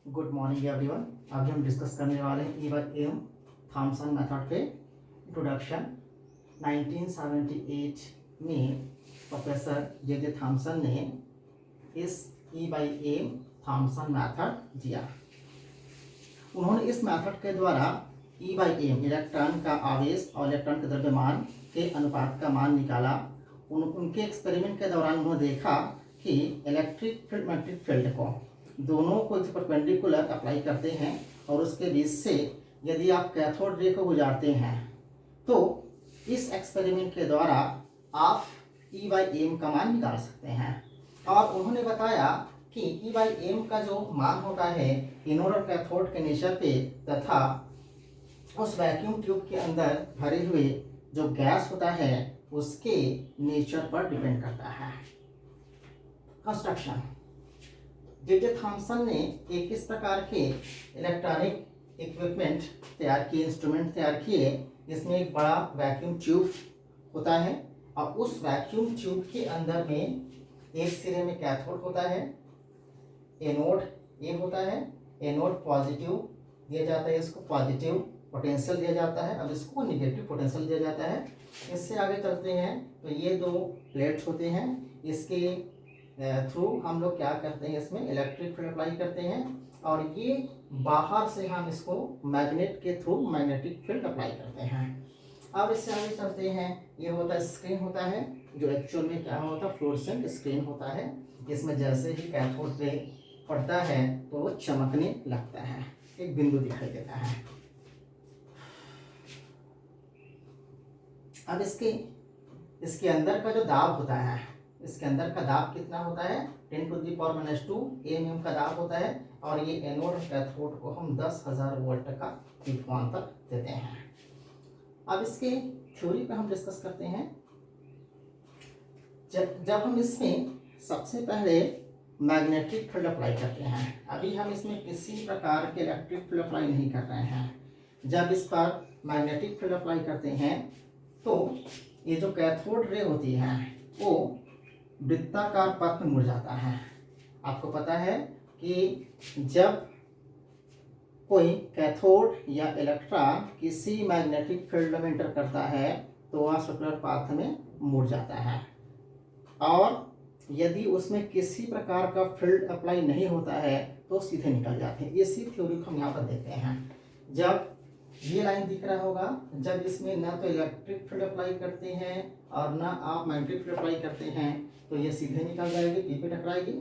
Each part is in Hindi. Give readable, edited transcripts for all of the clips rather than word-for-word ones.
Good morning everyone. अभी हम डिस्कस करने वाले हैं ई/एम थॉमसन मेथड पे इंट्रोडक्शन। 1978 में प्रोफेसर जे थॉमसन ने इस ई/एम थॉमसन मेथड दिया। उन्होंने इस मेथड के द्वारा ई/एम इलेक्ट्रॉन का आवेश और इलेक्ट्रॉन के द्रव्यमान के अनुपात का मान निकाला। उनके एक्सपेरिमेंट के दौरान उन्होंने देखा कि इलेक्ट्रिक फील्ड मैग्नेटिक फील्ड को दोनों को परपेंडिकुलर अप्लाई करते हैं और उसके बीच से यदि आप कैथोड रे को गुजारते हैं तो इस एक्सपेरिमेंट के द्वारा आप ई/एम का मान निकाल सकते हैं। और उन्होंने बताया कि ई/एम का जो मान होता है एनोड और कैथोड के नेचर पे तथा उस वैक्यूम ट्यूब के अंदर भरे हुए जो गैस होता है उसके नेचर पर डिपेंड करता है। कंस्ट्रक्शन। जे थॉमसन ने एक इस प्रकार के इलेक्ट्रॉनिक इक्विपमेंट तैयार किए, इंस्ट्रूमेंट तैयार किए जिसमें एक बड़ा वैक्यूम ट्यूब होता है और उस वैक्यूम ट्यूब के अंदर में एक सिरे में कैथोड होता है, एनोड ये होता है, एनोड पॉजिटिव दिया जाता है, इसको पॉजिटिव पोटेंशियल दिया जाता है, अब इसको निगेटिव पोटेंशियल दिया जाता है। इससे आगे चलते हैं तो ये दो प्लेट्स होते हैं, इसके थ्रू हम लोग क्या करते हैं, इसमें इलेक्ट्रिक फील्ड अप्लाई करते हैं और ये बाहर से हम इसको मैग्नेट के थ्रू मैग्नेटिक फील्ड अप्लाई करते हैं। अब इससे आगे चलते हैं, ये होता है स्क्रीन होता है जो एक्चुअल में क्या होता है फ्लोरोसेंट स्क्रीन होता है। इसमें जैसे ही कैथोड रे पड़ता है तो वो चमकने लगता है, एक बिंदु दिखाई देता है। अब इसके अंदर का जो दाब होता है, इसके अंदर का दाब कितना होता है 10⁻⁻² mm का दाब होता है और ये एनोड और कैथोड को हम 10,000 वोल्ट का विभवांतर देते हैं। अब इसके थ्योरी पे हम डिस्कस करते हैं। जब हम इसमें सबसे पहले मैग्नेटिक फील्ड अप्लाई करते हैं, अभी हम इसमें किसी प्रकार के इलेक्ट्रिक फील्ड अप्लाई नहीं कर रहे हैं। जब इस पर मैग्नेटिक फील्ड अप्लाई करते हैं तो ये जो कैथोड रे होती है वो वृत्ताकार पथ में मुड़ जाता है। आपको पता है कि जब कोई कैथोड या इलेक्ट्रॉन किसी मैग्नेटिक फील्ड में एंटर करता है तो वह सर्कुलर पाथ में मुड़ जाता है और यदि उसमें किसी प्रकार का फील्ड अप्लाई नहीं होता है तो सीधे निकल जाते हैं। इसी थ्योरी को हम यहाँ पर देखते हैं। जब ये लाइन दिख रहा होगा, जब इसमें ना तो इलेक्ट्रिक फील्ड अप्लाई करते हैं और ना आप मैग्नेटिक फील्ड अप्लाई करते हैं तो ये सीधे निकल जाएगी, पी पे टकराएगी।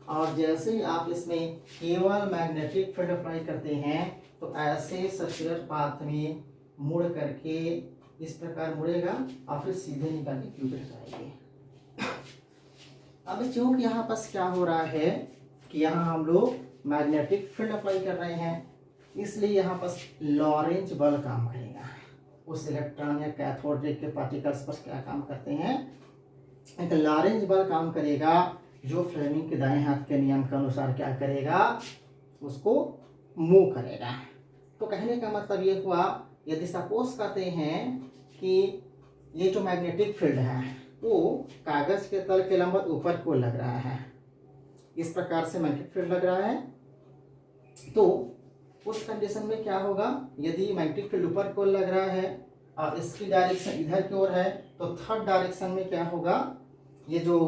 और जैसे ही आप इसमें केवल मैग्नेटिक फील्ड अप्लाई करते हैं तो ऐसे सर्कुलर पाथ में मुड़ करके इस प्रकार मुड़ेगा और फिर सीधे निकल के क्यू पे टकराएगी। अब चूंकि यहाँ पर क्या हो रहा है कि यहाँ हम लोग मैग्नेटिक फील्ड अप्लाई कर रहे हैं, इसलिए यहाँ पर लॉरेंज बल काम करेगा। उस इलेक्ट्रॉन या कैथोड रे के पार्टिकल्स पर क्या काम करते हैं, एक लॉरेंज बल काम करेगा जो फ्लेमिंग के दाएं हाथ के नियम के अनुसार क्या करेगा, उसको मूव करेगा। तो कहने का मतलब ये हुआ, यदि सपोज करते हैं कि ये जो मैग्नेटिक फील्ड है वो कागज के तल के लंबवत ऊपर को लग रहा है, इस प्रकार से मैग्नेटिक फील्ड लग रहा है, तो उस कंडीशन में क्या होगा, यदि मैग्नेटिक फील्ड ऊपर को लग रहा है और इसकी डायरेक्शन इधर की ओर है तो थर्ड डायरेक्शन में क्या होगा, ये जो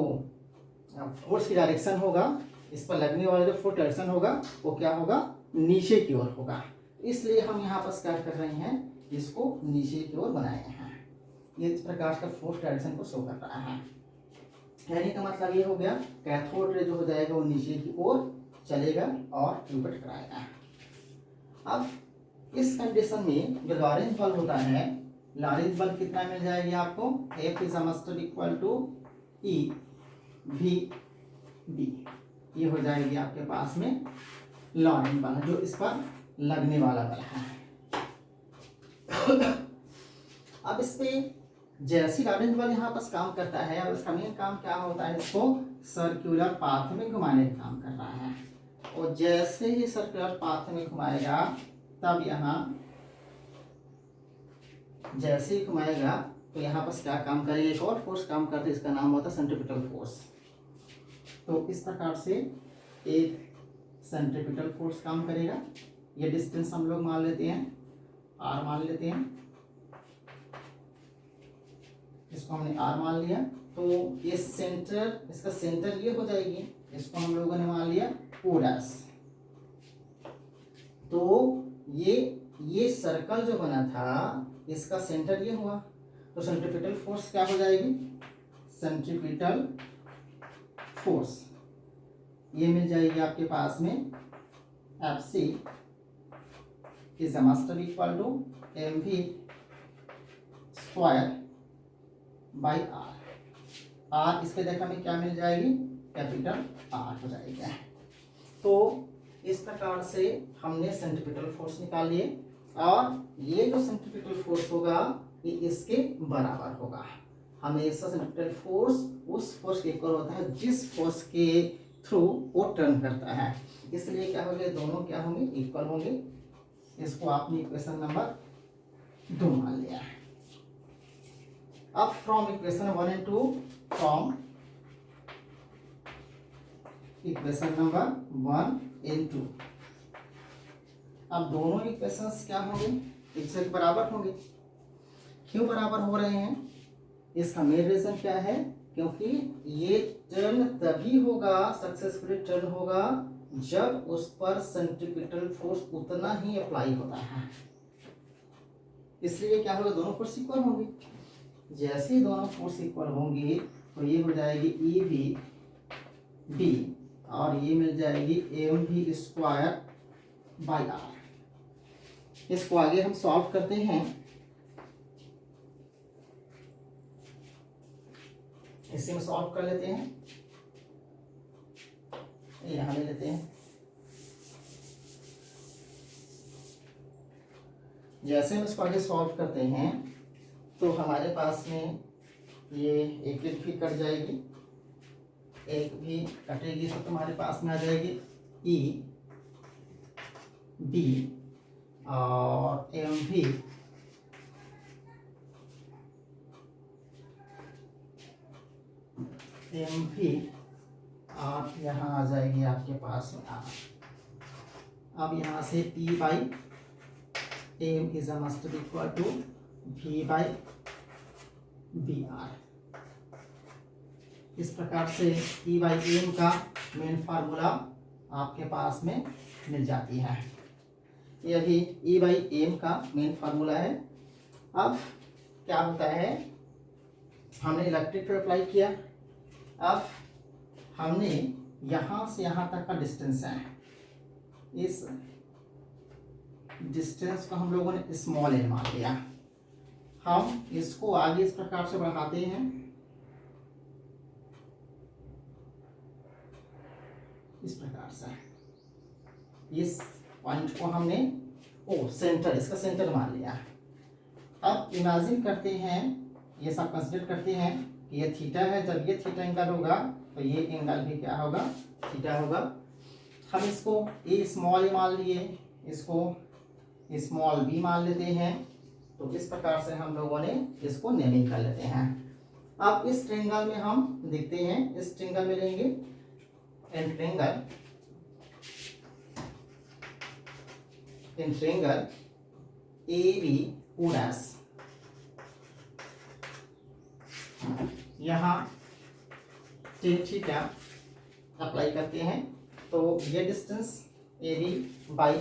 फोर्स की डायरेक्शन होगा, इस पर लगने वाला जो फोर्स डायरेक्शन होगा वो क्या होगा, नीचे की ओर होगा। इसलिए हम यहाँ पर क्या कर रहे हैं, इसको नीचे की ओर बनाए हैं। ये इस प्रकार का फोर्स डायरेक्शन को शो कर रहा है। कहने का मतलब ये हो गया, कैथोड रे जो हो जाएगा वो नीचे की ओर चलेगा और ट्यूब पर टकराएगा। अब इस कंडीशन में जो लॉरेंज बल होता है, लॉरेंज बल कितना मिल जाएगी आपको, F is equal to E/v/b, ये हो जाएगी आपके पास में लॉरेंज बल जो इस पर लगने वाला बल है। अब इस पे जैसी लॉरेंज बल यहाँ पर काम करता है और इसका मेन काम क्या होता है, इसको सर्कुलर पाथ में घुमाने का काम कर रहा है और जैसे ही सर्कुलर पाथ में घुमाएगा तब यहाँ जैसे ही घुमाएगा तो यहाँ पर क्या काम करेगा, एक और फोर्स काम करते हैं, इसका नाम होता है सेंट्रीपिटल फोर्स। तो इस प्रकार से एक सेंट्रीपिटल फोर्स काम करेगा। ये डिस्टेंस हम लोग मान लेते हैं, r मान लेते हैं, इसको हमने r मान लिया। तो ये सेंटर, इसका सेंटर ये हो जाएगी, इसको हम लोगों ने मान लिया o डैश। तो ये सर्कल जो बना था इसका सेंटर ये हुआ, तो सेंट्रीपिटल फोर्स क्या हो जाएगी, सेंट्रीपिटल फोर्स ये मिल जाएगी आपके पास में Fc is must be equal to mv square by r इसके जगह में क्या मिल जाएगी, कैपिटल R हो जाएगा। तो इस प्रकार से हमने सेंट्रीपिटल फोर्स निकाल लिए, और ये जो सेंट्रीपिटल फोर्स होगा ये इसके बराबर होगा। हमेशा सेंट्रीपिटल फोर्स उस फोर्स के इक्वल होता है जिस फोर्स के थ्रू वो टर्न करता है, इसलिए क्या होंगे, दोनों क्या होंगे, इक्वल होंगे। इसको आपने इक्वेशन नंबर 2 मान लिया है। अब from equation 1 and 2, from equation number 1 and 2, अब दोनों इक्वेशंस क्या होंगे, एक से एक बराबर होंगे। क्यों बराबर हो रहे हैं, इसका मेन रीजन क्या है, क्योंकि ये टर्न तभी होगा, सक्सेसफुली टर्न होगा जब उस पर सेंट्रीपिटल फोर्स उतना ही अप्लाई होता है। इसलिए क्या होगा, दोनों फोर्स इक्वल होंगे। जैसे ही दोनों फोर्स इक्वल होंगी तो ये हो जाएगी EV D और ये मिल जाएगी mv स्क्वायर बाई r। इसको आगे हम सॉल्व करते हैं। इसे में सॉल्व कर लेते हैं, यहाँ ले लेते हैं। जैसे हम इसको आगे सॉल्व करते हैं तो हमारे पास में ये एक भी कट जाएगी, एक भी कटेगी, तो तुम्हारे पास में आ जाएगी E B और mv और यहाँ आ जाएगी आपके पास में r। अब यहाँ से P by m is must be equal to V by BR। इस प्रकार से E बाई m का मेन फार्मूला आपके पास में मिल जाती है। ये अभी E बाई m का मेन फार्मूला है। अब क्या होता है, हमने इलेक्ट्रिक फील्ड अप्लाई किया, अब हमने यहाँ से यहाँ तक का डिस्टेंस है, इस डिस्टेंस को हम लोगों ने स्मॉल n मान लिया। हम इसको आगे इस प्रकार से बढ़ाते हैं, इस प्रकार से इस पॉइंट को हमने सेंटर, इसका सेंटर मान लिया। अब इमेजिन करते हैं, ये सब कंसिडर करते हैं कि ये थीटा है, जब ये थीटा एंगल होगा तो ये एंगल भी क्या होगा, थीटा होगा। हम इसको ए स्मॉल ए मान लिए, इसको स्मॉल बी मान लेते हैं। तो इस प्रकार से हम लोगों ने इसको नेमिंग कर लेते हैं। अब इस ट्रायंगल में हम देखते हैं, इस ट्रायंगल में लेंगे इन ट्रायंगल AB OS, यहाँ tan थीटा अप्लाई करते हैं। तो ये डिस्टेंस AB बाई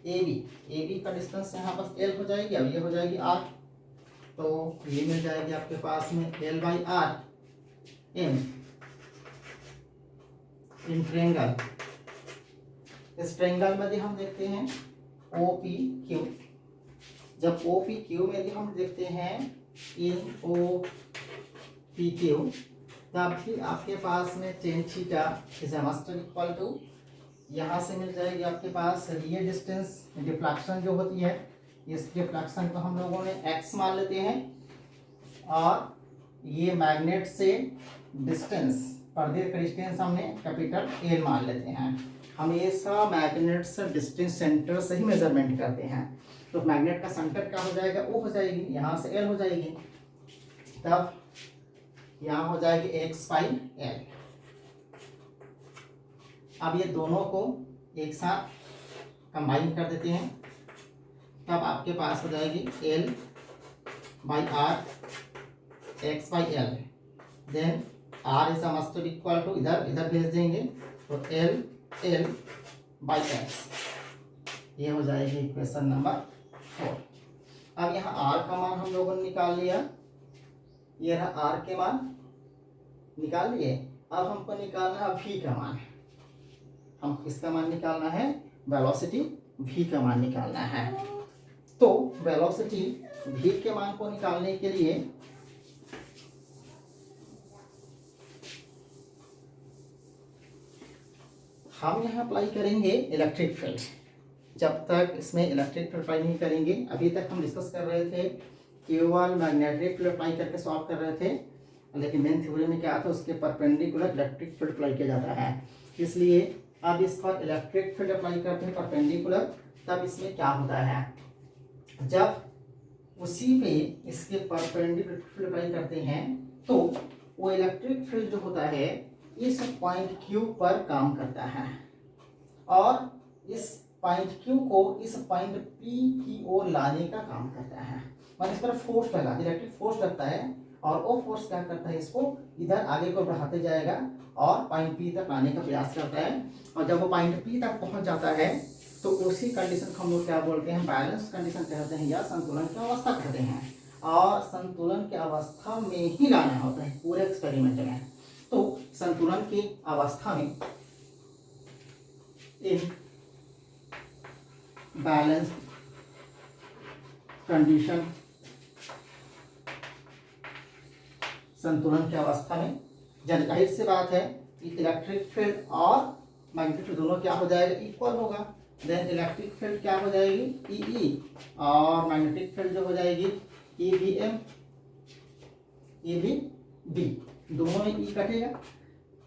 AB का डिस्टेंस यहाँ पास L हो जाएगी, अब ये हो जाएगी R, तो ये मिल जाएगी आपके पास में L by R in triangle. इस ट्रायंगल में यदि हम देखते हैं OPQ, जब OPQ में यदि हम देखते हैं इन OPQ, तब भी आपके पास में tan theta is must equal to, यहाँ से मिल जाएगी आपके पास ये डिस्टेंस, डिफ्लेक्शन जो होती है, इस डिफ्लेक्शन को हम लोगों ने x मान लेते हैं, और ये मैग्नेट से डिस्टेंस, पर्दे का डिस्टेंस हमने कैपिटल L मान लेते हैं। हमेशा मैग्नेट से डिस्टेंस सेंटर से ही मेजरमेंट करते हैं। तो मैग्नेट का सेंटर क्या हो जाएगा, O हो जाएगी, यहाँ से L हो जाएगी, तब यहाँ हो जाएगी x बाई L। अब ये दोनों को एक साथ कंबाइन कर देते हैं, तब आपके पास हो जाएगी L by R X by L. Then R is must equal to, इधर भेज देंगे तो L बाई एक्स। ये हो जाएगी इक्वेशन नंबर 4। अब यहाँ R का मान हम लोगों ने निकाल लिया, ये रहा R के मान निकाल लिए। अब हमको निकालना है V का मान। हम किसका मान निकालना है? वेलोसिटी V का मान निकालना है। तो वेलोसिटी V के मान को निकालने के लिए हम यहाँ अप्लाई करेंगे इलेक्ट्रिक फील्ड। जब तक इसमें इलेक्ट्रिक फील्ड अप्लाई नहीं करेंगे, अभी तक हम डिस्कस कर रहे थे केवल मैग्नेटिक फील्ड अप्लाई करके सॉल्व कर रहे थे, लेकिन मेन थ्योरी में क्या था, उसके परपेंडिकुलर इलेक्ट्रिक फील्ड अप्लाई किया जाता है। इसलिए अब इस पर इलेक्ट्रिक फील्ड अप्लाई करते हैं परपेंडिकुलर, तब इसमें क्या होता है, जब उसी पे इसके परपेंडिकुलर फील्ड अप्लाई करते हैं तो वो इलेक्ट्रिक फील्ड जो होता है इस पॉइंट Q पर काम करता है और इस पॉइंट Q को इस पॉइंट P की ओर लाने का काम करता है। मतलब इस पर फोर्स लगा, इलेक्ट्रिक फोर्स लगता है और वो फोर्स क्या करता है, इसको इधर आगे को बढ़ाते जाएगा और पॉइंट P तक लाने का प्रयास करता है। और जब वो पॉइंट P तक पहुंच जाता है तो उसी कंडीशन को हम लोग क्या बोलते हैं, बैलेंस कंडीशन कहते हैं या संतुलन की अवस्था कहते हैं। और संतुलन की अवस्था में ही लाना होता है पूरे एक्सपेरिमेंट में। तो संतुलन की अवस्था में इन बैलेंस कंडीशन, संतुलन की अवस्था में जाहिर सी बात है कि इलेक्ट्रिक फील्ड और मैग्नेटिक फील्ड दोनों क्या हो जाएगा, इक्वल होगा। देन इलेक्ट्रिक फील्ड क्या हो जाएगी, EE, और मैग्नेटिक फील्ड जो हो जाएगी EVM, EVB। दोनों में E कटेगा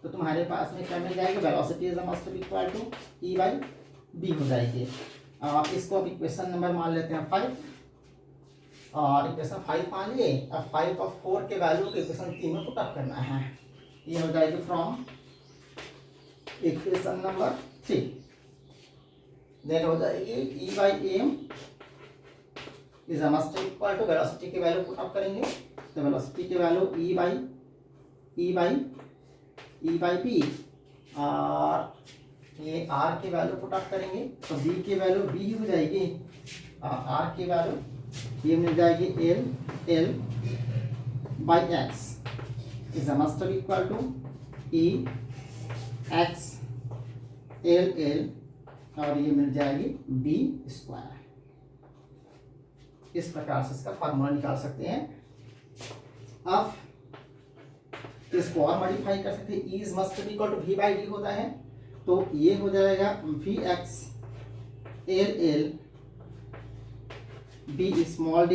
तो तुम्हारे पास में क्या मिल जाएगा, velocity is must be equal to E by B हो जाएगी। इसको अब इक्वेशन नंबर मान लेते हैं 5, और इक्वेशन 5 मान लिए। अब 5 और 4 के वैल्यू को इक्वेशन 3 में पुट अप करना है। ये हो जाएगी फ्रॉम इक्वेशन नंबर 3। देन हो जाएगी E by M is must equal to, velocity की वैल्यू पुट अप करेंगे तो वेलोसिटी की वैल्यू E बाई पी, और ये R की वैल्यू पुट अप करेंगे तो B की वैल्यू B हो जाएगी, और R की वैल्यू ये मिल जाएगी L by X is must equal to E X L, और ये मिल जाएगी B स्क्वायर। इस प्रकार से इसका फार्मूला निकाल सकते हैं। अब इसको और मॉडिफाई कर सकते हैं, E must be equal to V by D होता है, तो ये हो जाएगा Vx L B small d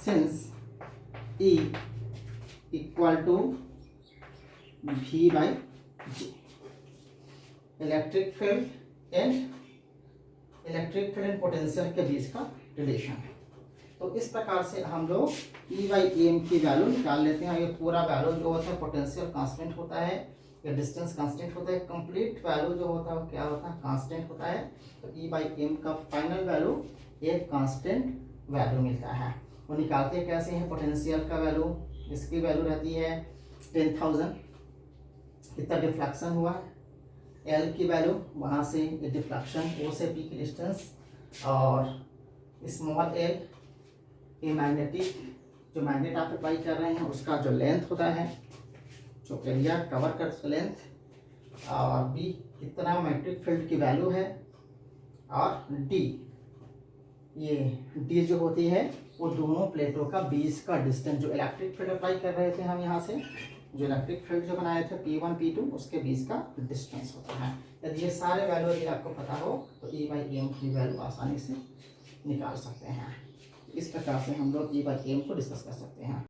since E equal to V by G। Electric field and potential के बीच का रिलेशन है। तो इस प्रकार से हम लोग E बाई एम की वैल्यू निकाल लेते हैं। ये पूरा वैल्यू जो होता है पोटेंशियल कांस्टेंट होता है या डिस्टेंस कांस्टेंट होता है, कंप्लीट वैल्यू जो होता है वो क्या होता है, कांस्टेंट होता है। तो E बाई एम का फाइनल वैल्यू एक कांस्टेंट वैल्यू मिलता है। वो निकालते कैसे हैं, पोटेंशियल का वैल्यू, इसकी वैल्यू रहती है 10,000, कितना डिफ्लेक्शन हुआ है, L की वैल्यू, वहाँ से ये डिफ्लेक्शन O से P की डिस्टेंस, और स्मॉल l ये मैग्नेटिक, जो मैग्नेट आप अप्लाई कर रहे हैं उसका जो लेंथ होता है, जो एरिया कवर कर लेंथ, और B कितना मैग्नेटिक फील्ड की वैल्यू है, और D ये D जो होती है वो दोनों प्लेटों का बीच का डिस्टेंस, जो इलेक्ट्रिक फील्ड अप्लाई कर रहे थे हम यहाँ से, जो इलेक्ट्रिक फील्ड जो बनाए थे P1 P2 उसके बीच का डिस्टेंस होता है। यदि ये सारे वैल्यू यदि आपको पता हो तो E बाई एम की वैल्यू आसानी से निकाल सकते हैं। इस प्रकार से हम लोग E बाई एम को डिस्कस कर सकते हैं।